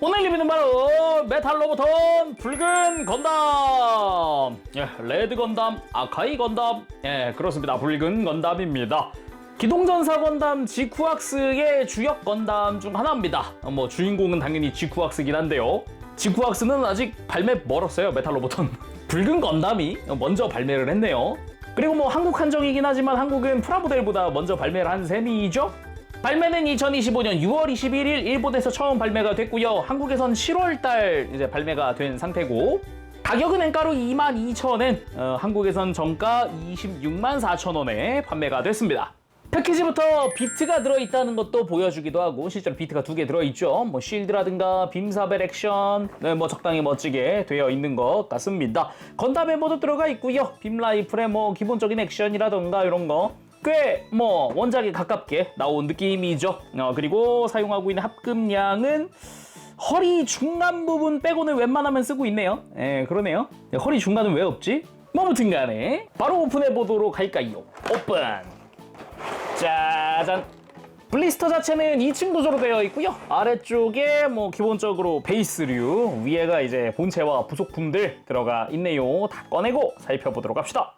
오늘 리뷰는 바로 메탈 로보톤 붉은 건담, 레드 건담, 아카이 건담, 그렇습니다. 붉은 건담입니다. 기동전사 건담 지쿠악스의 주역 건담 중 하나입니다. 주인공은 당연히 지쿠악스긴 한데요. 지쿠악스는 아직 발매 멀었어요. 메탈 로보톤 붉은 건담이 먼저 발매를 했네요. 그리고 한국 한정이긴 하지만 한국은 프라모델보다 먼저 발매를 한 셈이죠. 발매는 2025년 6월 21일 일본에서 처음 발매가 됐고요. 한국에선 7월달 이제 발매가 된 상태고, 가격은 엔가로 22,000엔, 한국에선 정가 264,000원에 판매가 됐습니다. 패키지부터 비트가 들어있다는 것도 보여주기도 하고, 실제로 비트가 2개 들어있죠. 쉴드라든가 빔사벨 액션, 적당히 멋지게 되어 있는 것 같습니다. 건담 멤버도 들어가 있고요. 빔 라이플의 기본적인 액션이라든가 이런 거 꽤 원작에 가깝게 나온 느낌이죠. 그리고 사용하고 있는 합금량은 허리 중간 부분 빼고는 웬만하면 쓰고 있네요. 그러네요. 허리 중간은 왜 없지? 아무튼 간에 바로 오픈해 보도록 할까요? 오픈! 짜잔! 블리스터 자체는 2층 구조로 되어 있고요. 아래쪽에 기본적으로 베이스류, 위에가 이제 본체와 부속품들 들어가 있네요. 다 꺼내고 살펴보도록 합시다.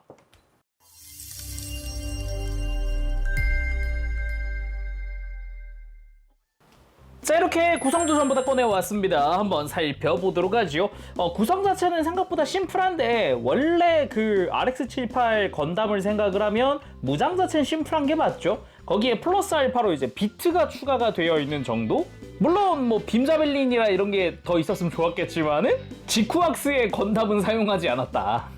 자, 이렇게 구성도 전부 다 꺼내왔습니다. 한번 살펴보도록 하죠. 구성 자체는 생각보다 심플한데, 원래 그 RX78 건담을 생각을 하면 무장 자체는 심플한 게 맞죠? 거기에 플러스 알파로 이제 비트가 추가가 되어 있는 정도? 물론 빔자벨린이라 이런 게 더 있었으면 좋았겠지만은 지쿠악스의 건담은 사용하지 않았다.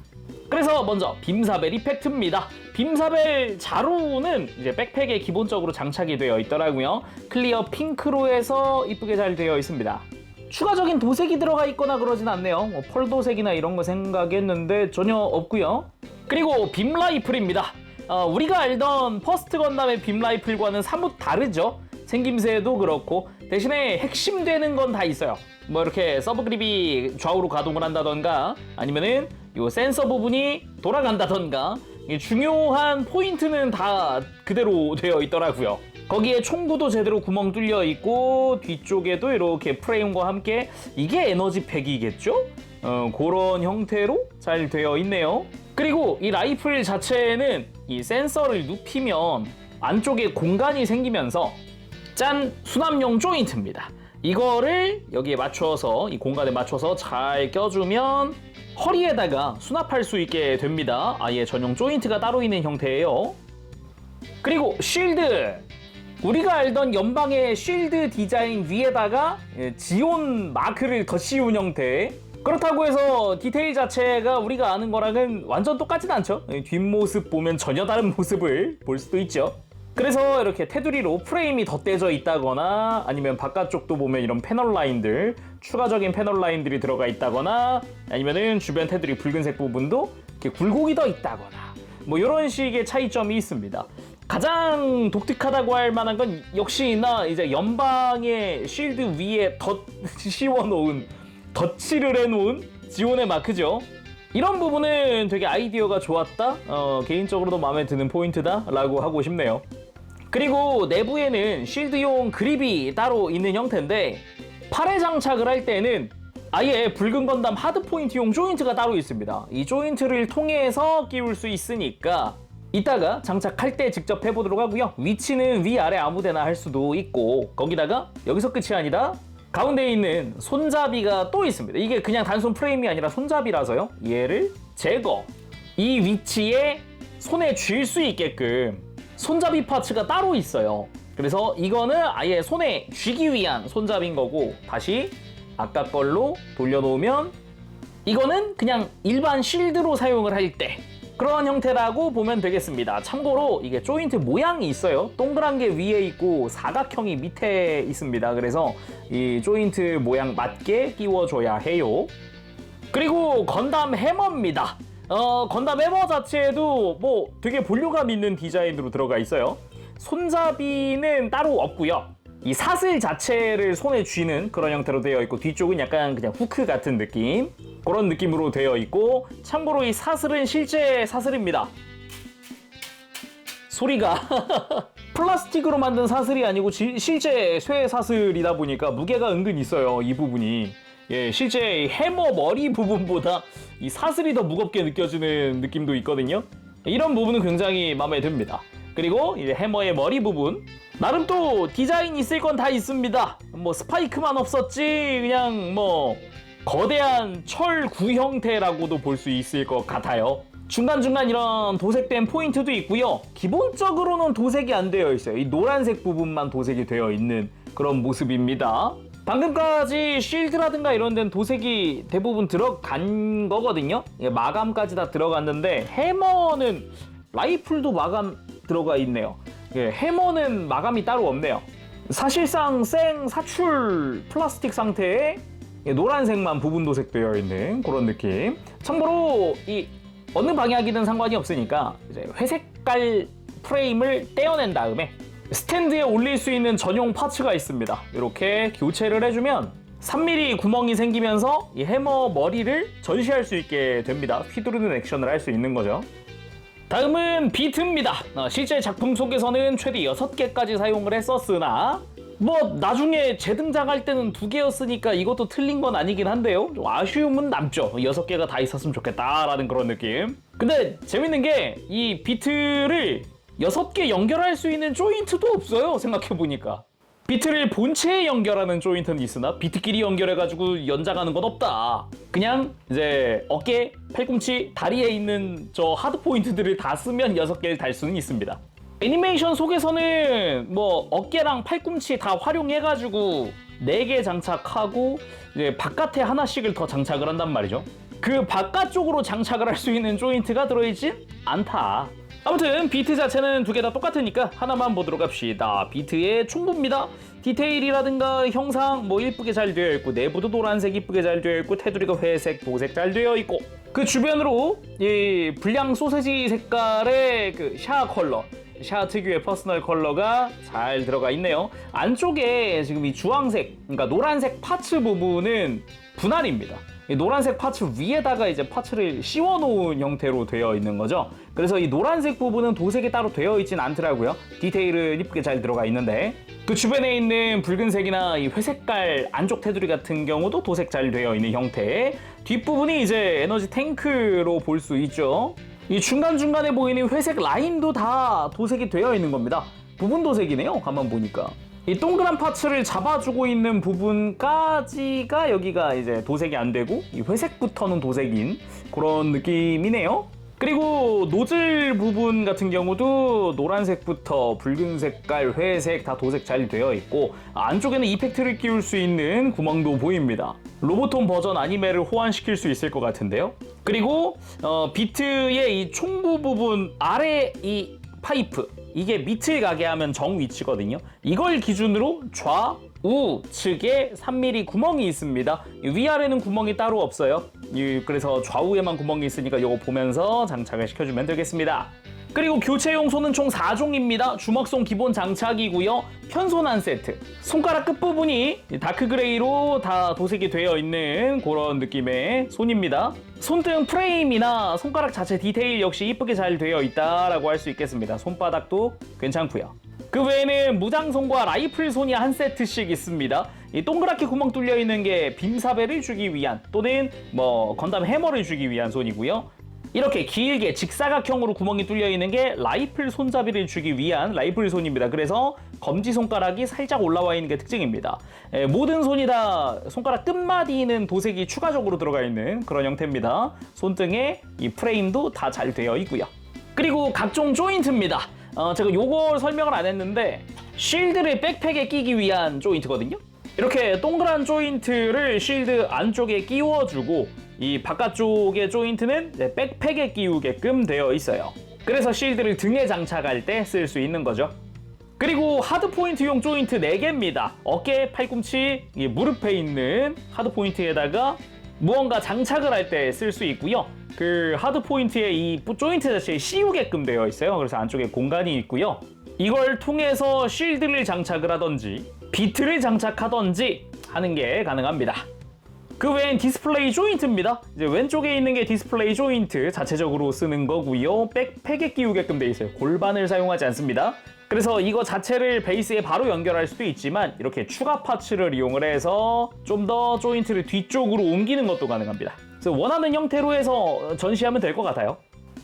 그래서 먼저 빔사벨 이펙트입니다. 빔사벨 자루는 이제 백팩에 기본적으로 장착이 되어 있더라고요. 클리어 핑크로 해서 이쁘게 잘 되어 있습니다. 추가적인 도색이 들어가 있거나 그러진 않네요. 펄도색이나 이런 거 생각했는데 전혀 없고요. 그리고 빔 라이플입니다. 우리가 알던 퍼스트 건담의 빔 라이플과는 사뭇 다르죠. 생김새도 그렇고, 대신에 핵심되는 건 다 있어요. 이렇게 서브 그립이 좌우로 가동을 한다던가, 아니면은 요 센서 부분이 돌아간다던가, 중요한 포인트는 다 그대로 되어 있더라고요. 거기에 총구도 제대로 구멍 뚫려 있고, 뒤쪽에도 이렇게 프레임과 함께, 이게 에너지 팩이겠죠? 그런 형태로 잘 되어 있네요. 그리고 이 라이플 자체는 이 센서를 눕히면 안쪽에 공간이 생기면서, 짠! 수납용 조인트입니다. 이거를 여기에 맞춰서, 이 공간에 맞춰서 잘 껴주면 허리에다가 수납할 수 있게 됩니다. 아예 전용 조인트가 따로 있는 형태예요. 그리고 쉴드! 우리가 알던 연방의 쉴드 디자인 위에다가 지온 마크를 더 씌운 형태. 그렇다고 해서 디테일 자체가 우리가 아는 거랑은 완전 똑같진 않죠. 뒷모습 보면 전혀 다른 모습을 볼 수도 있죠. 그래서 이렇게 테두리로 프레임이 덧대져 있다거나, 아니면 바깥쪽도 보면 이런 패널 라인들, 추가적인 패널 라인들이 들어가 있다거나, 아니면은 주변 테두리 붉은색 부분도 이렇게 굴곡이 더 있다거나, 이런 식의 차이점이 있습니다. 가장 독특하다고 할 만한 건 역시나 이제 연방의 쉴드 위에 씌워놓은, 덧칠을 해놓은 지온의 마크죠. 이런 부분은 되게 아이디어가 좋았다? 개인적으로도 마음에 드는 포인트다? 라고 하고 싶네요. 그리고 내부에는 쉴드용 그립이 따로 있는 형태인데, 팔에 장착을 할 때는 아예 붉은 건담 하드 포인트용 조인트가 따로 있습니다. 이 조인트를 통해서 끼울 수 있으니까 이따가 장착할 때 직접 해보도록 하고요. 위치는 위아래 아무데나 할 수도 있고, 거기다가 여기서 끝이 아니라 가운데에 있는 손잡이가 또 있습니다. 이게 그냥 단순 프레임이 아니라 손잡이라서요. 얘를 제거. 이 위치에 손에 쥘 수 있게끔 손잡이 파츠가 따로 있어요. 그래서 이거는 아예 손에 쥐기 위한 손잡이인 거고, 다시 아까 걸로 돌려놓으면 이거는 그냥 일반 쉴드로 사용을 할 때 그런 형태라고 보면 되겠습니다. 참고로 이게 조인트 모양이 있어요. 동그란 게 위에 있고 사각형이 밑에 있습니다. 그래서 이 조인트 모양 맞게 끼워줘야 해요. 그리고 건담 해머입니다. 건담 해머 자체에도 되게 볼륨감 있는 디자인으로 들어가 있어요. 손잡이는 따로 없고요. 이 사슬 자체를 손에 쥐는 그런 형태로 되어 있고, 뒤쪽은 약간 그냥 후크 같은 느낌, 그런 느낌으로 되어 있고, 참고로 이 사슬은 실제 사슬입니다. 소리가 플라스틱으로 만든 사슬이 아니고 실제 쇠 사슬이다 보니까 무게가 은근 있어요. 이 부분이. 예, 실제 해머 머리 부분보다 이 사슬이 더 무겁게 느껴지는 느낌도 있거든요. 이런 부분은 굉장히 마음에 듭니다. 그리고 이제 해머의 머리 부분, 나름 또 디자인 있을 건 다 있습니다. 뭐 스파이크만 없었지 그냥 뭐 거대한 철구 형태라고도 볼 수 있을 것 같아요. 중간중간 이런 도색된 포인트도 있고요. 기본적으로는 도색이 안 되어 있어요. 이 노란색 부분만 도색이 되어 있는 그런 모습입니다. 방금까지 쉴드라든가 이런 데는 도색이 대부분 들어간 거거든요. 마감까지 다 들어갔는데 해머는 라이플도 마감 들어가 있네요. 해머는 마감이 따로 없네요. 사실상 생 사출 플라스틱 상태에 노란색만 부분 도색되어 있는 그런 느낌. 참고로 이 어느 방향이든 상관이 없으니까 이제 회색깔 프레임을 떼어낸 다음에 스탠드에 올릴 수 있는 전용 파츠가 있습니다. 이렇게 교체를 해주면 3mm 구멍이 생기면서 이 해머 머리를 전시할 수 있게 됩니다. 휘두르는 액션을 할 수 있는 거죠. 다음은 비트입니다. 실제 작품 속에서는 최대 6개까지 사용을 했었으나 뭐 나중에 재등장할 때는 2개였으니까 이것도 틀린 건 아니긴 한데요. 좀 아쉬움은 남죠. 6개가 다 있었으면 좋겠다라는 그런 느낌. 근데 재밌는 게 이 비트를 6개 연결할 수 있는 조인트도 없어요. 생각해보니까. 비트를 본체에 연결하는 조인트는 있으나 비트끼리 연결해가지고 연장하는 건 없다. 그냥 이제 어깨, 팔꿈치, 다리에 있는 저 하드 포인트들을 다 쓰면 6개를 달 수는 있습니다. 애니메이션 속에서는 뭐 어깨랑 팔꿈치 다 활용해가지고 4개 장착하고 이제 바깥에 하나씩을 더 장착을 한단 말이죠. 그 바깥쪽으로 장착을 할 수 있는 조인트가 들어있진 않다. 아무튼 비트 자체는 2개 다 똑같으니까 하나만 보도록 합시다. 비트의 총부입니다. 디테일이라든가 형상 뭐 이쁘게 잘 되어 있고 내부도 노란색 이쁘게 잘 되어 있고 테두리가 회색, 도색 잘 되어 있고 그 주변으로 이 불량 소세지 색깔의 그 샤 컬러, 샤 특유의 퍼스널 컬러가 잘 들어가 있네요. 안쪽에 지금 이 주황색, 그러니까 노란색 파츠 부분은 분할입니다. 이 노란색 파츠 위에다가 이제 파츠를 씌워놓은 형태로 되어 있는 거죠. 그래서 이 노란색 부분은 도색이 따로 되어 있진 않더라고요. 디테일은 이쁘게 잘 들어가 있는데 그 주변에 있는 붉은색이나 이 회색깔 안쪽 테두리 같은 경우도 도색 잘 되어 있는 형태. 뒷부분이 이제 에너지 탱크로 볼 수 있죠. 이 중간중간에 보이는 회색 라인도 다 도색이 되어 있는 겁니다. 부분 도색이네요. 가만 보니까. 이 동그란 파츠를 잡아주고 있는 부분까지가 여기가 이제 도색이 안 되고 이 회색부터는 도색인 그런 느낌이네요. 그리고 노즐 부분 같은 경우도 노란색부터 붉은 색깔, 회색 다 도색 잘 되어 있고 안쪽에는 이펙트를 끼울 수 있는 구멍도 보입니다. 로보톤 버전 아니메를 호환시킬 수 있을 것 같은데요. 그리고 비트의 이 총부 부분 아래 이 파이프, 이게 밑을 가게 하면 정 위치거든요. 이걸 기준으로 좌우측에 3mm 구멍이 있습니다. 위아래는 구멍이 따로 없어요. 그래서 좌우에만 구멍이 있으니까 이거 보면서 장착을 시켜주면 되겠습니다. 그리고 교체 용소는 총 4종입니다. 주먹손 기본 장착이고요. 편손 한 세트. 손가락 끝부분이 다크 그레이로 다 도색이 되어 있는 그런 느낌의 손입니다. 손등 프레임이나 손가락 자체 디테일 역시 이쁘게 잘 되어 있다라고 할 수 있겠습니다. 손바닥도 괜찮고요. 그 외에는 무장손과 라이플 손이 한 세트씩 있습니다. 이 동그랗게 구멍 뚫려 있는 게 빔사배를 주기 위한 또는 뭐 건담 해머를 주기 위한 손이고요. 이렇게 길게 직사각형으로 구멍이 뚫려 있는 게 라이플 손잡이를 주기 위한 라이플 손입니다. 그래서 검지손가락이 살짝 올라와 있는 게 특징입니다. 모든 손이 다 손가락 끝마디는 도색이 추가적으로 들어가 있는 그런 형태입니다. 손등에 이 프레임도 다 잘 되어 있고요. 그리고 각종 조인트입니다. 제가 요걸 설명을 안 했는데 쉴드를 백팩에 끼기 위한 조인트거든요. 이렇게 동그란 조인트를 쉴드 안쪽에 끼워주고 이 바깥쪽의 조인트는 백팩에 끼우게끔 되어 있어요. 그래서 쉴드를 등에 장착할 때 쓸 수 있는 거죠. 그리고 하드 포인트용 조인트 4개입니다. 어깨, 팔꿈치, 무릎에 있는 하드 포인트에다가 무언가 장착을 할 때 쓸 수 있고요. 그 하드 포인트에 이 조인트 자체에 씌우게끔 되어 있어요. 그래서 안쪽에 공간이 있고요. 이걸 통해서 쉴드를 장착을 하던지 비트를 장착하던지 하는 게 가능합니다. 그 외엔 디스플레이 조인트입니다. 이제 왼쪽에 있는 게 디스플레이 조인트 자체적으로 쓰는 거고요. 백팩에 끼우게끔 돼 있어요. 골반을 사용하지 않습니다. 그래서 이거 자체를 베이스에 바로 연결할 수도 있지만 이렇게 추가 파츠를 이용을 해서 좀 더 조인트를 뒤쪽으로 옮기는 것도 가능합니다. 그래서 원하는 형태로 해서 전시하면 될 것 같아요.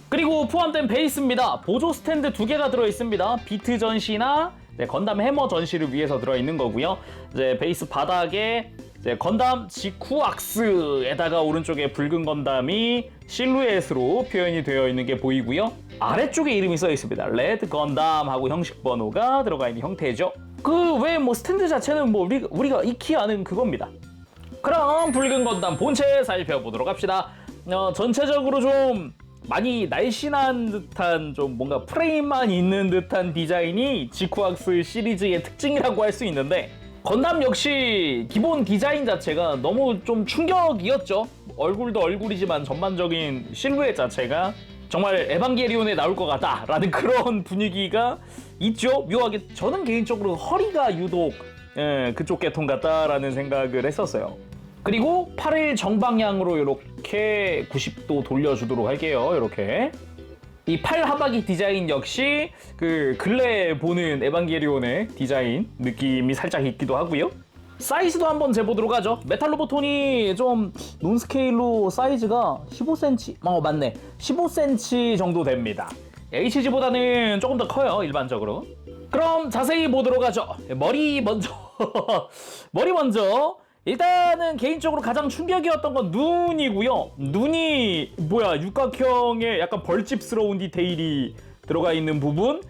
그리고 포함된 베이스입니다. 보조 스탠드 2개가 들어있습니다. 비트 전시나 건담 해머 전시를 위해서 들어있는 거고요. 이제 베이스 바닥에 이제 건담 지쿠악스에다가 오른쪽에 붉은 건담이 실루엣으로 표현이 되어 있는 게 보이고요. 아래쪽에 이름이 써 있습니다. 레드 건담하고 형식 번호가 들어가 있는 형태죠. 그 외에 뭐 스탠드 자체는 뭐 우리가 익히 아는 그겁니다. 그럼 붉은 건담 본체 살펴보도록 합시다. 전체적으로 좀 많이 날씬한 듯한 좀 뭔가 프레임만 있는 듯한 디자인이 지쿠악스 시리즈의 특징이라고 할 수 있는데 건담 역시 기본 디자인 자체가 너무 좀 충격이었죠. 얼굴도 얼굴이지만 전반적인 실루엣 자체가 정말 에반게리온에 나올 것 같다라는 그런 분위기가 있죠. 묘하게 저는 개인적으로 허리가 유독 그쪽 계통 같다라는 생각을 했었어요. 그리고 팔을 정방향으로 이렇게 90도 돌려주도록 할게요. 이렇게 이 팔 하박이 디자인 역시 그 근래에 보는 에반게리온의 디자인 느낌이 살짝 있기도 하고요. 사이즈도 한번 재보도록 하죠. 메탈 로보톤이 좀 논스케일로 사이즈가 15cm, 맞네, 15cm 정도 됩니다. HG보다는 조금 더 커요, 일반적으로. 그럼 자세히 보도록 하죠. 머리 먼저 일단은 개인적으로 가장 충격이었던 건 눈이고요. 눈이 육각형의 약간 벌집스러운 디테일이 들어가 있는 부분,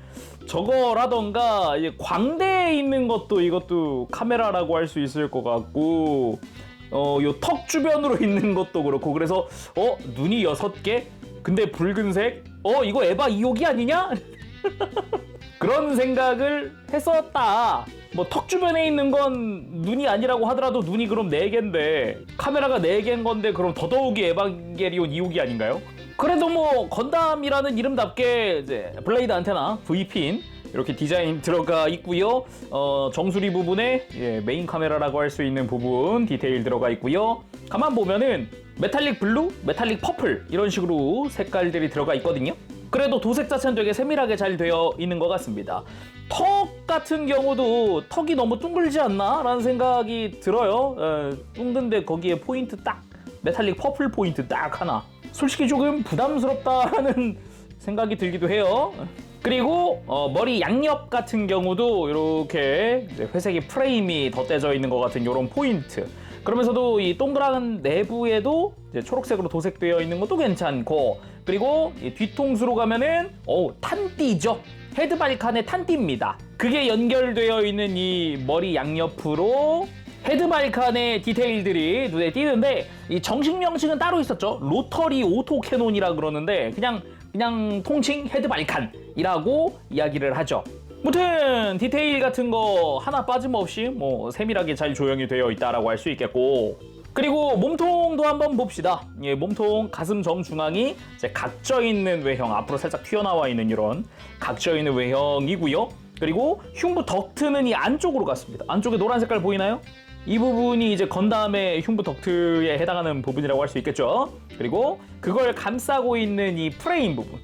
저거라던가 광대에 있는 것도 이것도 카메라라고 할 수 있을 것 같고, 요 턱 주변으로 있는 것도 그렇고, 그래서 눈이 6개? 근데 붉은색? 이거 에바 2호기 아니냐? 그런 생각을 했었다. 뭐 턱 주변에 있는 건 눈이 아니라고 하더라도 눈이 그럼 4개인데 카메라가 4개인 건데 그럼 더더욱이 에반게리온 2호기 아닌가요? 그래도 뭐 건담이라는 이름답게 이제 블레이드 안테나, V핀 이렇게 디자인 들어가 있고요. 정수리 부분에 메인 카메라라고 할 수 있는 부분 디테일 들어가 있고요. 가만 보면은 메탈릭 블루, 메탈릭 퍼플 이런 식으로 색깔들이 들어가 있거든요. 그래도 도색 자체는 되게 세밀하게 잘 되어 있는 것 같습니다. 턱 같은 경우도 턱이 너무 둥글지 않나? 라는 생각이 들어요. 둥근데 거기에 포인트 딱, 메탈릭 퍼플 포인트 딱 하나. 솔직히 조금 부담스럽다라는 생각이 들기도 해요. 그리고 머리 양옆 같은 경우도 이렇게 회색의 프레임이 덧대져 있는 것 같은 이런 포인트. 그러면서도 이 동그란 내부에도 이제 초록색으로 도색되어 있는 것도 괜찮고, 그리고 이 뒤통수로 가면은 탄띠죠. 헤드발칸의 탄띠입니다. 그게 연결되어 있는 이 머리 양옆으로 헤드발칸의 디테일들이 눈에 띄는데, 이 정식 명칭은 따로 있었죠. 로터리 오토 캐논이라 그러는데 그냥 통칭 헤드발칸이라고 이야기를 하죠. 무튼 디테일 같은 거 하나 빠짐없이 뭐 세밀하게 잘 조형이 되어 있다라고 할 수 있겠고, 그리고 몸통도 한번 봅시다. 몸통 가슴 정중앙이 이제 각져 있는 외형, 앞으로 살짝 튀어나와 있는 이런 각져 있는 외형이고요. 그리고 흉부 덕트는 이 안쪽으로 갔습니다. 안쪽에 노란 색깔 보이나요? 이 부분이 이제 건담의 흉부 덕트에 해당하는 부분이라고 할 수 있겠죠. 그리고 그걸 감싸고 있는 이 프레임 부분,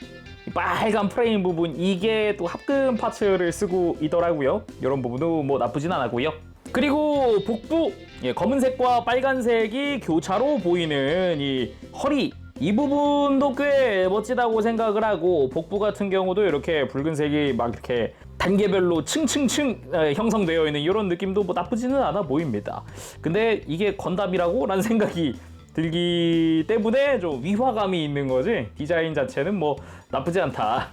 이 빨간 프레임 부분, 이게 또 합금 파츠를 쓰고 있더라고요. 이런 부분도 뭐 나쁘진 않았고요. 그리고 복부, 검은색과 빨간색이 교차로 보이는 이 허리, 이 부분도 꽤 멋지다고 생각을 하고, 복부 같은 경우도 이렇게 붉은색이 막 이렇게 단계별로 층층층 형성되어 있는 이런 느낌도 뭐 나쁘지는 않아 보입니다. 근데 이게 건담이라고? 라는 생각이 들기 때문에 좀 위화감이 있는 거지, 디자인 자체는 뭐 나쁘지 않다.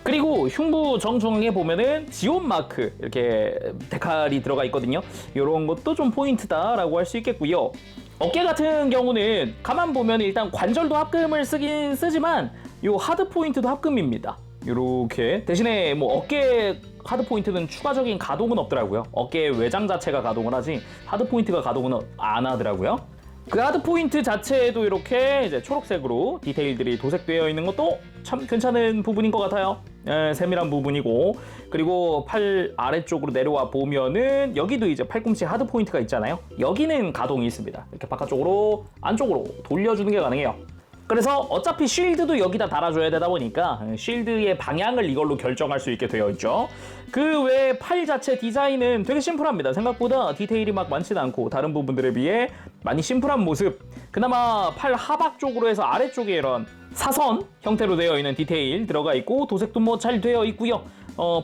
그리고 흉부 정중앙에 보면은 지온 마크 이렇게 데칼이 들어가 있거든요. 이런 것도 좀 포인트다라고 할 수 있겠고요. 어깨 같은 경우는 가만 보면 일단 관절도 합금을 쓰긴 쓰지만 요 하드 포인트도 합금입니다. 이렇게 대신에 뭐 어깨 하드 포인트는 추가적인 가동은 없더라고요. 어깨 외장 자체가 가동을 하지 하드 포인트가 가동은 안 하더라고요. 그 하드 포인트 자체에도 이렇게 이제 초록색으로 디테일들이 도색되어 있는 것도 참 괜찮은 부분인 것 같아요. 세밀한 부분이고, 그리고 팔 아래쪽으로 내려와 보면은 여기도 이제 팔꿈치 하드 포인트가 있잖아요. 여기는 가동이 있습니다. 이렇게 바깥쪽으로 안쪽으로 돌려주는 게 가능해요. 그래서 어차피 쉴드도 여기다 달아줘야 되다 보니까 쉴드의 방향을 이걸로 결정할 수 있게 되어 있죠. 그 외에 팔 자체 디자인은 되게 심플합니다. 생각보다 디테일이 막 많지는 않고 다른 부분들에 비해 많이 심플한 모습. 그나마 팔 하박 쪽으로 해서 아래쪽에 이런 사선 형태로 되어 있는 디테일 들어가 있고, 도색도 뭐 잘 되어 있고요.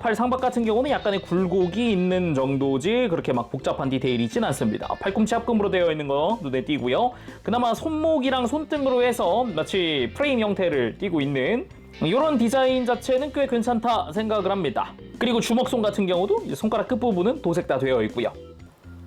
팔 상박 같은 경우는 약간의 굴곡이 있는 정도지 그렇게 막 복잡한 디테일이 있진 않습니다. 팔꿈치 합금으로 되어 있는 거 눈에 띄고요. 그나마 손목이랑 손등으로 해서 마치 프레임 형태를 띄고 있는 이런 디자인 자체는 꽤 괜찮다 생각을 합니다. 그리고 주먹손 같은 경우도 이제 손가락 끝부분은 도색 다 되어 있고요.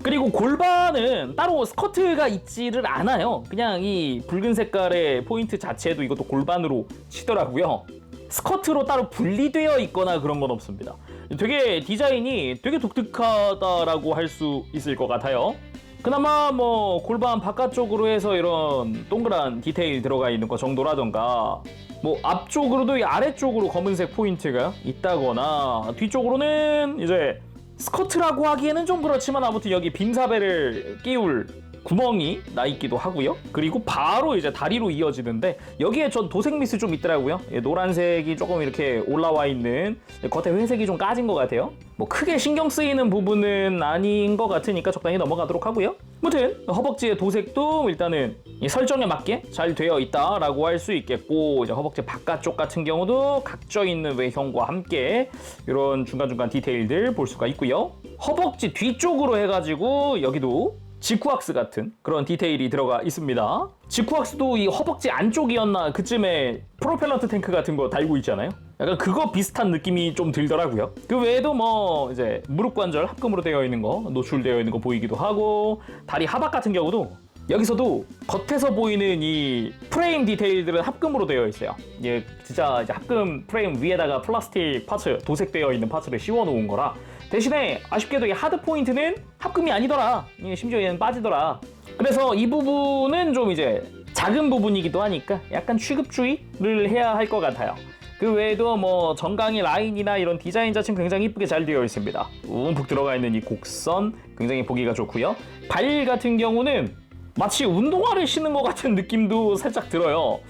그리고 골반은 따로 스커트가 있지를 않아요. 그냥 이 붉은 색깔의 포인트 자체도 이것도 골반으로 치더라고요. 스커트로 따로 분리되어 있거나 그런 건 없습니다. 되게 디자인이 되게 독특하다라고 할 수 있을 것 같아요. 그나마 뭐 골반 바깥쪽으로 해서 이런 동그란 디테일 들어가 있는 거 정도라던가, 뭐 앞쪽으로도 이 아래쪽으로 검은색 포인트가 있다거나, 뒤쪽으로는 이제 스커트라고 하기에는 좀 그렇지만 아무튼 여기 빔사벨을 끼울 구멍이 나 있기도 하고요. 그리고 바로 이제 다리로 이어지는데 여기에 전 도색 미스 좀 있더라고요. 노란색이 조금 이렇게 올라와 있는, 겉에 회색이 좀 까진 것 같아요. 뭐 크게 신경 쓰이는 부분은 아닌 것 같으니까 적당히 넘어가도록 하고요. 아무튼 허벅지의 도색도 일단은 이 설정에 맞게 잘 되어 있다라고 할 수 있겠고, 이제 허벅지 바깥쪽 같은 경우도 각져 있는 외형과 함께 이런 중간중간 디테일들 볼 수가 있고요. 허벅지 뒤쪽으로 해가지고 여기도 지쿠악스 같은 그런 디테일이 들어가 있습니다. 지쿠악스도 이 허벅지 안쪽이었나 그쯤에 프로펠런트 탱크 같은 거 달고 있잖아요. 약간 그거 비슷한 느낌이 좀 들더라고요. 그 외에도 뭐 이제 무릎 관절 합금으로 되어 있는 거 노출되어 있는 거 보이기도 하고, 다리 하박 같은 경우도 여기서도 겉에서 보이는 이 프레임 디테일들은 합금으로 되어 있어요. 이게 진짜 이제 합금 프레임 위에다가 플라스틱 파츠, 도색되어 있는 파츠를 씌워 놓은 거라, 대신에 아쉽게도 이 하드 포인트는 합금이 아니더라. 심지어 얘는 빠지더라. 그래서 이 부분은 좀 이제 작은 부분이기도 하니까 약간 취급주의를 해야 할 것 같아요. 그 외에도 뭐 정강이 라인이나 이런 디자인 자체는 굉장히 이쁘게 잘 되어 있습니다. 움푹 들어가 있는 이 곡선 굉장히 보기가 좋고요. 발 같은 경우는 마치 운동화를 신는 것 같은 느낌도 살짝 들어요.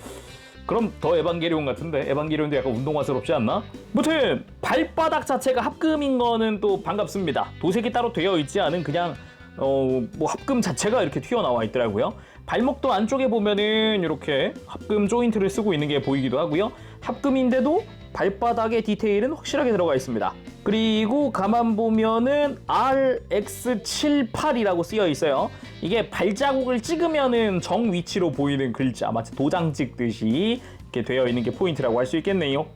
그럼 더 에반게리온 같은데, 에반게리온도 약간 운동화스럽지 않나? 무튼 발바닥 자체가 합금인 거는 또 반갑습니다. 도색이 따로 되어 있지 않은 그냥 뭐 합금 자체가 이렇게 튀어나와 있더라고요. 발목도 안쪽에 보면은 이렇게 합금 조인트를 쓰고 있는 게 보이기도 하고요. 합금인데도 발바닥의 디테일은 확실하게 들어가 있습니다. 그리고 가만 보면은 RX78이라고 쓰여 있어요. 이게 발자국을 찍으면은 정 위치로 보이는 글자, 마치 도장 찍듯이 이렇게 되어 있는 게 포인트라고 할 수 있겠네요.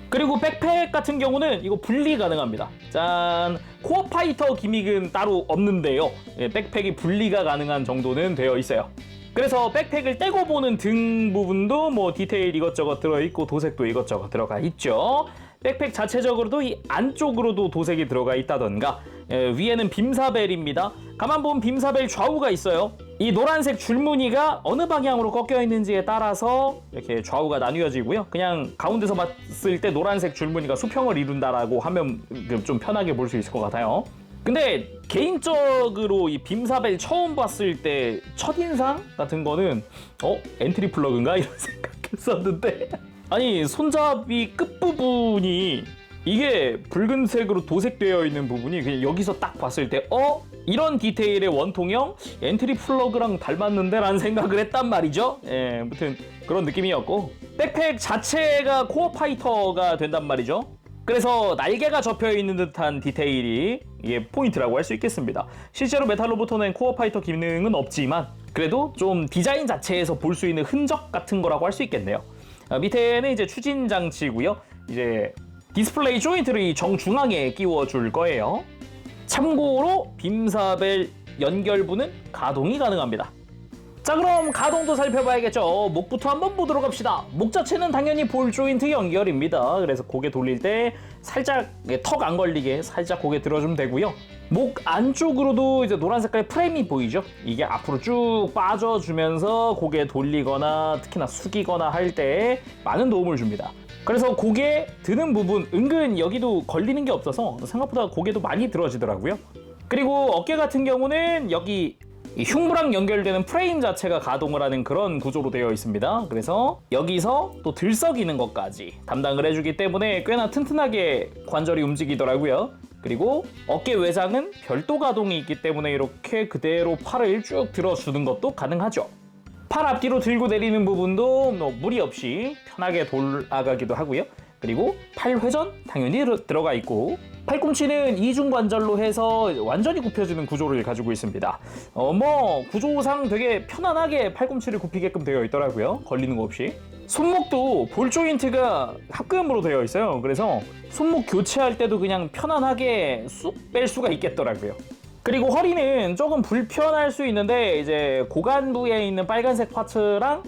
그리고 백팩 같은 경우는 이거 분리 가능합니다. 짠! 코어 파이터 기믹은 따로 없는데요. 백팩이 분리가 가능한 정도는 되어 있어요. 그래서 백팩을 떼고 보는 등 부분도 뭐 디테일 이것저것 들어있고 도색도 이것저것 들어가 있죠. 백팩 자체적으로도 이 안쪽으로도 도색이 들어가 있다던가, 위에는 빔사벨입니다. 가만 보면 빔사벨 좌우가 있어요. 이 노란색 줄무늬가 어느 방향으로 꺾여 있는지에 따라서 이렇게 좌우가 나뉘어지고요. 그냥 가운데서 봤을 때 노란색 줄무늬가 수평을 이룬다라고 하면 좀 편하게 볼 수 있을 것 같아요. 근데 개인적으로 이 빔사벨 처음 봤을 때 첫인상 같은 거는 엔트리 플러그인가? 이런 생각했었는데 아니 손잡이 끝부분이 이게 붉은색으로 도색되어 있는 부분이 그냥 여기서 딱 봤을 때 이런 디테일의 원통형 엔트리 플러그랑 닮았는데 라는 생각을 했단 말이죠. 아무튼 그런 느낌이었고, 백팩 자체가 코어 파이터가 된단 말이죠. 그래서 날개가 접혀있는 듯한 디테일이 이게 포인트라고 할 수 있겠습니다. 실제로 메탈로부터는 코어 파이터 기능은 없지만 그래도 좀 디자인 자체에서 볼 수 있는 흔적 같은 거라고 할 수 있겠네요. 밑에는 이제 추진 장치고요. 이제 디스플레이 조인트를 이 정중앙에 끼워줄 거예요. 참고로 빔사벨 연결부는 가동이 가능합니다. 자, 그럼 가동도 살펴봐야겠죠. 목부터 한번 보도록 합시다. 목 자체는 당연히 볼 조인트 연결입니다. 그래서 고개 돌릴 때 살짝 턱 안 걸리게 살짝 고개 들어주면 되고요. 목 안쪽으로도 이제 노란 색깔의 프레임이 보이죠? 이게 앞으로 쭉 빠져주면서 고개 돌리거나 특히나 숙이거나 할 때 많은 도움을 줍니다. 그래서 고개 드는 부분 은근 여기도 걸리는 게 없어서 생각보다 고개도 많이 들어지더라고요. 그리고 어깨 같은 경우는 여기 이 흉부랑 연결되는 프레임 자체가 가동을 하는 그런 구조로 되어 있습니다. 그래서 여기서 또 들썩이는 것까지 담당을 해주기 때문에 꽤나 튼튼하게 관절이 움직이더라고요. 그리고 어깨 외장은 별도 가동이 있기 때문에 이렇게 그대로 팔을 쭉 들어주는 것도 가능하죠. 팔 앞뒤로 들고 내리는 부분도 무리 없이 편하게 돌아가기도 하고요. 그리고 팔 회전 당연히 들어가 있고 팔꿈치는 이중관절로 해서 완전히 굽혀지는 구조를 가지고 있습니다. 구조상 되게 편안하게 팔꿈치를 굽히게끔 되어 있더라고요. 걸리는 거 없이. 손목도 볼 조인트가 합금으로 되어 있어요. 그래서 손목 교체할 때도 그냥 편안하게 쑥 뺄 수가 있겠더라고요. 그리고 허리는 조금 불편할 수 있는데 이제 고관부에 있는 빨간색 파츠랑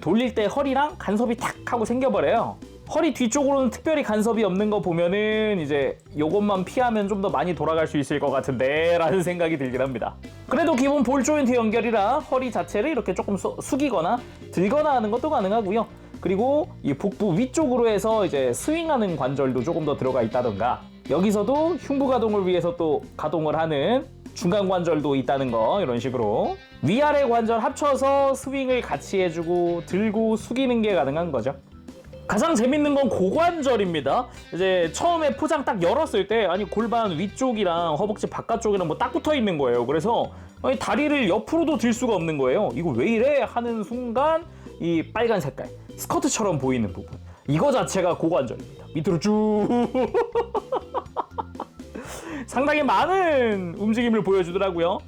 돌릴 때 허리랑 간섭이 탁 하고 생겨버려요. 허리 뒤쪽으로는 특별히 간섭이 없는 거 보면은 이제 요것만 피하면 좀 더 많이 돌아갈 수 있을 것 같은데 라는 생각이 들긴 합니다. 그래도 기본 볼 조인트 연결이라 허리 자체를 이렇게 조금 숙이거나 들거나 하는 것도 가능하고요. 그리고 이 복부 위쪽으로 해서 이제 스윙하는 관절도 조금 더 들어가 있다던가 여기서도 흉부 가동을 위해서 또 가동을 하는 중간 관절도 있다는 거 이런 식으로 위아래 관절 합쳐서 스윙을 같이 해주고 들고 숙이는 게 가능한 거죠. 가장 재밌는 건 고관절입니다. 이제 처음에 포장 딱 열었을 때 아니 골반 위쪽이랑 허벅지 바깥쪽이랑 뭐 딱 붙어 있는 거예요. 그래서 아니, 다리를 옆으로도 들 수가 없는 거예요. 이거 왜 이래? 하는 순간 이 빨간 색깔 스커트처럼 보이는 부분 이거 자체가 고관절입니다. 밑으로 쭉 상당히 많은 움직임을 보여주더라고요.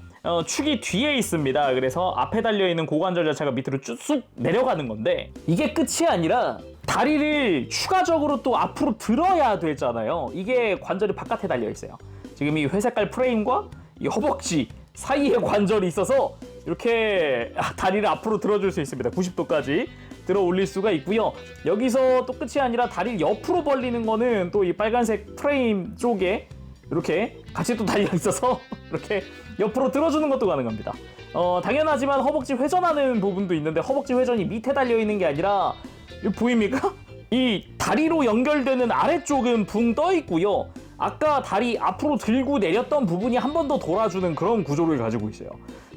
축이 뒤에 있습니다. 그래서 앞에 달려있는 고관절 자체가 밑으로 쭉 내려가는 건데 이게 끝이 아니라 다리를 추가적으로 또 앞으로 들어야 되잖아요. 이게 관절이 바깥에 달려있어요. 지금 이 회색깔 프레임과 이 허벅지 사이에 관절이 있어서 이렇게 다리를 앞으로 들어줄 수 있습니다. 90도까지 들어 올릴 수가 있고요. 여기서 또 끝이 아니라 다리를 옆으로 벌리는 거는 또 이 빨간색 프레임 쪽에 이렇게 같이 또 달려 있어서 이렇게 옆으로 들어주는 것도 가능합니다. 당연하지만 허벅지 회전하는 부분도 있는데 허벅지 회전이 밑에 달려 있는 게 아니라 이거 보입니까? 이 다리로 연결되는 아래쪽은 붕 떠 있고요. 아까 다리 앞으로 들고 내렸던 부분이 한 번 더 돌아주는 그런 구조를 가지고 있어요.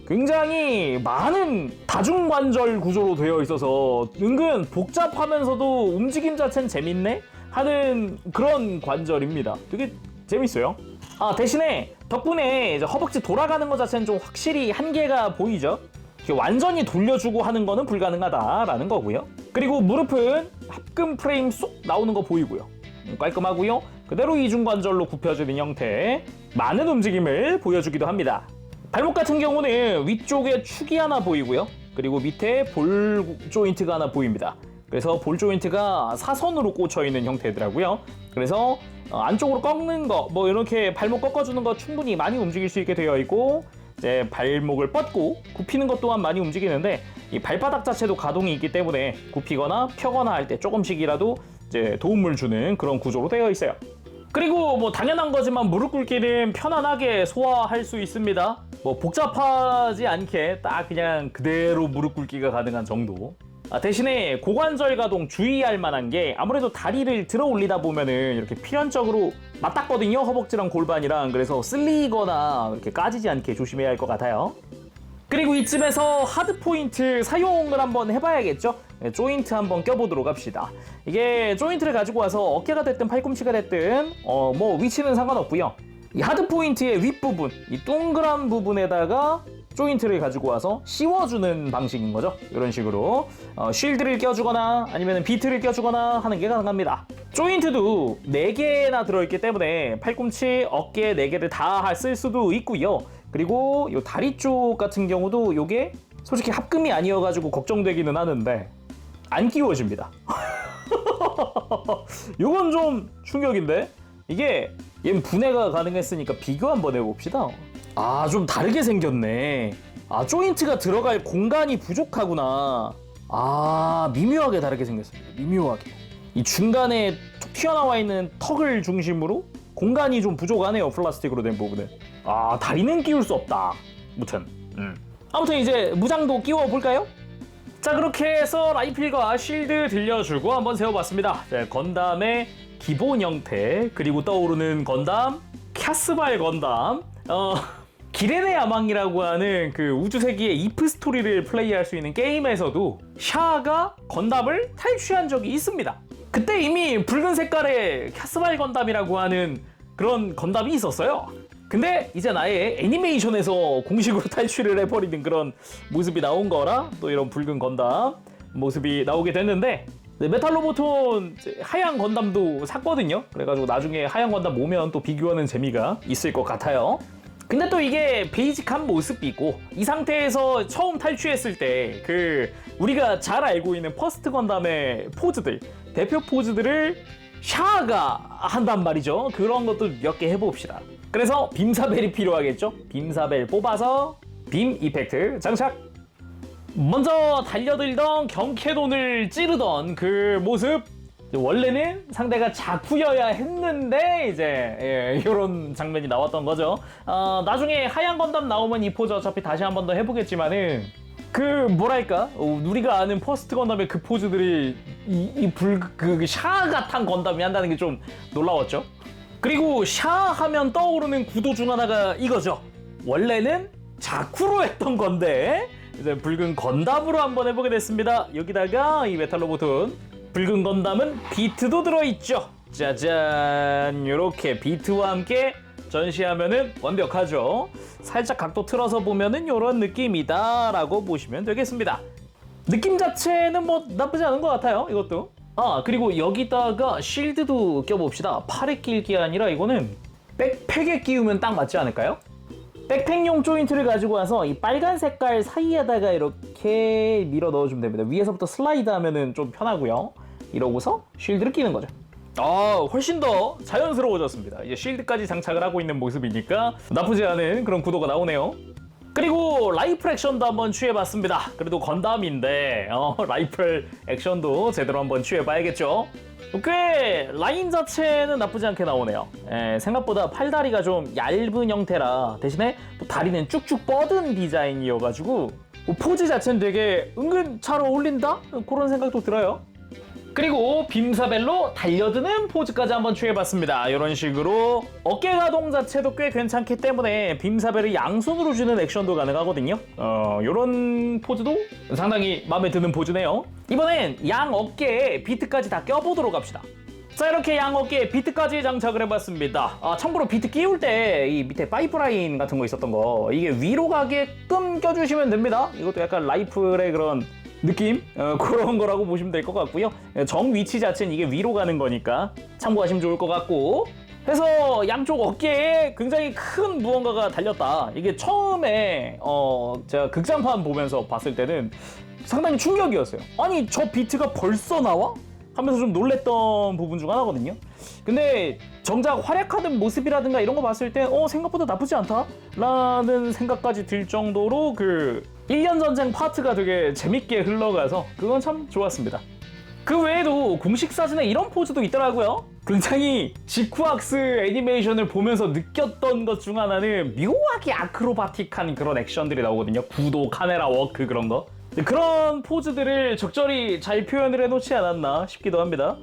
굉장히 많은 다중관절 구조로 되어 있어서 은근 복잡하면서도 움직임 자체는 재밌네? 하는 그런 관절입니다. 되게 재밌어요. 대신에 덕분에 이제 허벅지 돌아가는 것 자체는 좀 확실히 한계가 보이죠. 완전히 돌려주고 하는 거는 불가능하다라는 거고요. 그리고 무릎은 합금 프레임 쏙 나오는 거 보이고요. 깔끔하고요. 그대로 이중관절로 굽혀지는 형태 많은 움직임을 보여주기도 합니다. 발목 같은 경우는 위쪽에 축이 하나 보이고요. 그리고 밑에 볼 조인트가 하나 보입니다. 그래서 볼 조인트가 사선으로 꽂혀 있는 형태더라고요. 그래서 안쪽으로 꺾는 거, 이렇게 발목 꺾어주는 거 충분히 많이 움직일 수 있게 되어 있고 이제 발목을 뻗고 굽히는 것 또한 많이 움직이는데 이 발바닥 자체도 가동이 있기 때문에 굽히거나 펴거나 할 때 조금씩이라도 이제 도움을 주는 그런 구조로 되어 있어요. 그리고 당연한 거지만 무릎 꿇기는 편안하게 소화할 수 있습니다. 복잡하지 않게 딱 그냥 그대로 무릎 꿇기가 가능한 정도. 대신에 고관절 가동 주의할 만한 게 아무래도 다리를 들어 올리다 보면은 이렇게 필연적으로 맞닿거든요. 허벅지랑 골반이랑. 그래서 쓸리거나 이렇게 까지지 않게 조심해야 할 것 같아요. 그리고 이쯤에서 하드 포인트 사용을 한번 해봐야겠죠. 조인트 한번 껴보도록 합시다. 이게 조인트를 가지고 와서 어깨가 됐든 팔꿈치가 됐든 위치는 상관없고요. 이 하드 포인트의 윗부분, 이 동그란 부분에다가 조인트를 가지고 와서 씌워주는 방식인 거죠. 이런 식으로 쉴드를 껴주거나 아니면 비트를 껴주거나 하는 게 가능합니다. 조인트도 4개나 들어있기 때문에 팔꿈치, 어깨 4개를 다 쓸 수도 있고요. 그리고 이 다리 쪽 같은 경우도 이게 솔직히 합금이 아니어가지고 걱정되기는 하는데 안 끼워집니다. 이건 좀 충격인데 이게 얘는 분해가 가능했으니까 비교 한번 해봅시다. 좀 다르게 생겼네. 조인트가 들어갈 공간이 부족하구나. 미묘하게 다르게 생겼습니다. 미묘하게. 이 중간에 툭 튀어나와 있는 턱을 중심으로 공간이 좀 부족하네요. 플라스틱으로 된 부분은. 다리는 끼울 수 없다. 무튼 이제 무장도 끼워 볼까요? 자, 그렇게 해서 라이필과 쉴드 들려주고 한번 세워봤습니다. 자, 건담의 기본 형태, 그리고 떠오르는 건담, 캐스발 건담, 기레네 야망이라고 하는 그 우주세기의 이프 스토리를 플레이할 수 있는 게임에서도 샤아가 건담을 탈취한 적이 있습니다. 그때 이미 붉은 색깔의 캐스발 건담이라고 하는 그런 건담이 있었어요. 근데 이제 아예 애니메이션에서 공식으로 탈취를 해버리는 그런 모습이 나온 거라 또 이런 붉은 건담 모습이 나오게 됐는데, 네, 메탈로보톤 하얀 건담도 샀거든요. 그래가지고 나중에 하얀 건담 모면 또 비교하는 재미가 있을 것 같아요. 근데 또 이게 베이직한 모습이고, 이 상태에서 처음 탈취했을 때 그 우리가 잘 알고 있는 퍼스트 건담의 포즈들, 대표 포즈들을 샤아가 한단 말이죠. 그런 것도 몇 개 해봅시다. 그래서 빔사벨이 필요하겠죠. 빔사벨 뽑아서 빔 이펙트 장착. 먼저 달려들던 경캐돈을 찌르던 그 모습, 원래는 상대가 자쿠여야 했는데 이제 이런 장면이 나왔던 거죠. 나중에 하얀 건담 나오면 이 포즈 어차피 다시 한 번 더 해보겠지만은 그 뭐랄까, 우리가 아는 퍼스트 건담의 그 포즈들이 그 샤아가 탄 건담이 한다는 게 좀 놀라웠죠. 그리고 샤아 하면 떠오르는 구도 중 하나가 이거죠. 원래는 자쿠로 했던 건데 이제 붉은 건담으로 한번 해보게 됐습니다. 여기다가 이 메탈로보톤 붉은 건담은 비트도 들어있죠. 짜잔, 이렇게 비트와 함께 전시하면은 완벽하죠. 살짝 각도 틀어서 보면은 이런 느낌이다 라고 보시면 되겠습니다. 느낌 자체는 뭐 나쁘지 않은 것 같아요, 이것도. 그리고 여기다가 쉴드도 껴봅시다. 팔에 끼울 게 아니라 이거는 백팩에 끼우면 딱 맞지 않을까요? 백팩용 조인트를 가지고 와서 이 빨간 색깔 사이에다가 이렇게 밀어 넣어주면 됩니다. 위에서부터 슬라이드 하면은 좀 편하고요. 이러고서 쉴드를 끼는 거죠. 훨씬 더 자연스러워졌습니다. 이제 쉴드까지 장착을 하고 있는 모습이니까 나쁘지 않은 그런 구도가 나오네요. 그리고 라이플 액션도 한번 취해봤습니다. 그래도 건담인데 라이플 액션도 제대로 한번 취해봐야겠죠. 꽤 라인 자체는 나쁘지 않게 나오네요. 생각보다 팔다리가 좀 얇은 형태라 대신에 또 다리는 쭉쭉 뻗은 디자인이어가지고 포즈 자체는 되게 은근 잘 어울린다? 그런 생각도 들어요. 그리고 빔사벨로 달려드는 포즈까지 한번 취해봤습니다. 이런 식으로 어깨 가동 자체도 꽤 괜찮기 때문에 빔사벨을 양손으로 주는 액션도 가능하거든요. 이런 포즈도 상당히 마음에 드는 포즈네요. 이번엔 양 어깨에 비트까지 다 껴보도록 합시다. 자, 이렇게 양 어깨에 비트까지 장착을 해봤습니다. 참고로 비트 끼울 때 이 밑에 파이프라인 같은 거 있었던 거 이게 위로 가게끔 껴주시면 됩니다. 이것도 약간 라이플의 그런 느낌? 그런 거라고 보시면 될 것 같고요. 정 위치 자체는 이게 위로 가는 거니까 참고하시면 좋을 것 같고, 그래서 양쪽 어깨에 굉장히 큰 무언가가 달렸다. 이게 처음에 제가 극장판 보면서 봤을 때는 상당히 충격이었어요. 아니, 저 비트가 벌써 나와? 하면서 좀 놀랬던 부분 중 하나거든요. 근데 정작 활약하는 모습이라든가 이런 거 봤을 때 생각보다 나쁘지 않다? 라는 생각까지 들 정도로 그 1년 전쟁 파트가 되게 재밌게 흘러가서 그건 참 좋았습니다. 그 외에도 공식 사진에 이런 포즈도 있더라고요. 굉장히 지쿠악스 애니메이션을 보면서 느꼈던 것 중 하나는 묘하게 아크로바틱한 그런 액션들이 나오거든요. 구도, 카메라 워크 그런 거. 그런 포즈들을 적절히 잘 표현을 해놓지 않았나 싶기도 합니다.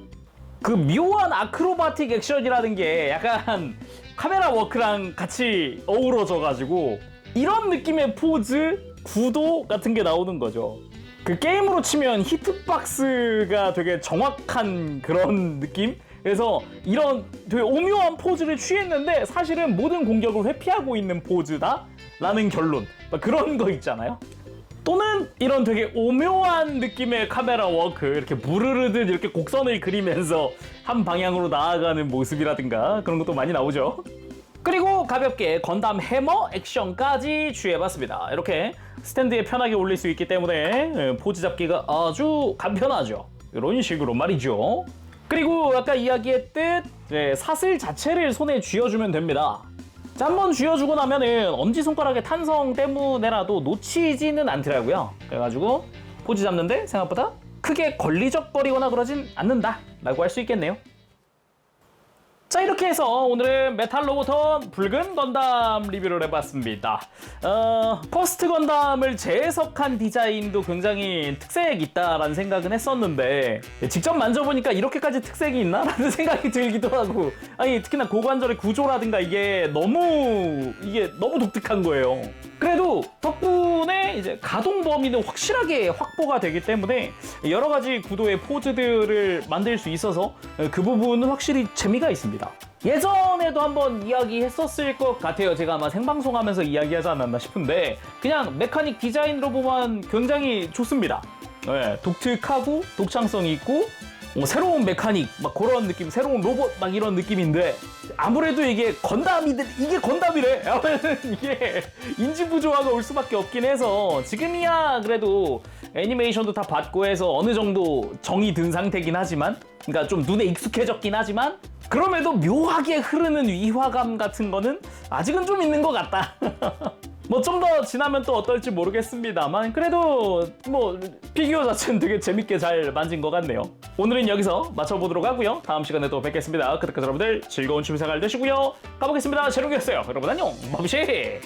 그 묘한 아크로바틱 액션이라는 게 약간 카메라 워크랑 같이 어우러져가지고 이런 느낌의 포즈, 구도 같은 게 나오는 거죠. 그 게임으로 치면 히트박스가 되게 정확한 그런 느낌? 그래서 이런 되게 오묘한 포즈를 취했는데 사실은 모든 공격을 회피하고 있는 포즈다? 라는 결론. 그런 거 있잖아요. 또는 이런 되게 오묘한 느낌의 카메라 워크, 이렇게 무르르듯 이렇게 곡선을 그리면서 한 방향으로 나아가는 모습이라든가 그런 것도 많이 나오죠. 그리고 가볍게 건담 해머 액션까지 취해봤습니다. 이렇게 스탠드에 편하게 올릴 수 있기 때문에 포즈 잡기가 아주 간편하죠. 이런 식으로 말이죠. 그리고 아까 이야기했듯 사슬 자체를 손에 쥐어주면 됩니다. 자, 한번 쥐어주고 나면은 엄지손가락의 탄성 때문에라도 놓치지는 않더라고요. 그래가지고 포즈 잡는데 생각보다 크게 걸리적거리거나 그러진 않는다 라고 할 수 있겠네요. 자, 이렇게 해서 오늘은 메탈 로보톤 붉은 건담 리뷰를 해봤습니다. 퍼스트 건담을 재해석한 디자인도 굉장히 특색 있다라는 생각은 했었는데 직접 만져보니까 이렇게까지 특색이 있나? 라는 생각이 들기도 하고, 아니 특히나 고관절의 구조라든가 이게 너무 독특한 거예요. 그래도 덕분에 이제 가동 범위는 확실하게 확보가 되기 때문에 여러 가지 구도의 포즈들을 만들 수 있어서 그 부분은 확실히 재미가 있습니다. 예전에도 한번 이야기했었을 것 같아요. 제가 아마 생방송하면서 이야기하지 않았나 싶은데 그냥 메카닉 디자인으로 보면 굉장히 좋습니다. 네, 독특하고 독창성이 있고 새로운 메카닉 막 그런 느낌, 새로운 로봇 막 이런 느낌인데 아무래도 이게 건담이래 하면은 이게 인지 부조화가 올 수밖에 없긴 해서 지금이야 그래도 애니메이션도 다 받고 해서 어느 정도 정이 든 상태긴 하지만, 그러니까 좀 눈에 익숙해졌긴 하지만 그럼에도 묘하게 흐르는 위화감 같은 거는 아직은 좀 있는 것 같다. 뭐 좀 더 지나면 또 어떨지 모르겠습니다만 그래도 뭐 피규어 자체는 되게 재밌게 잘 만진 것 같네요. 오늘은 여기서 마쳐보도록 하고요. 다음 시간에 또 뵙겠습니다. 그때까지 여러분들 즐거운 취미생활 되시고요. 가보겠습니다. 재롱이었어요. 여러분 안녕. 범시.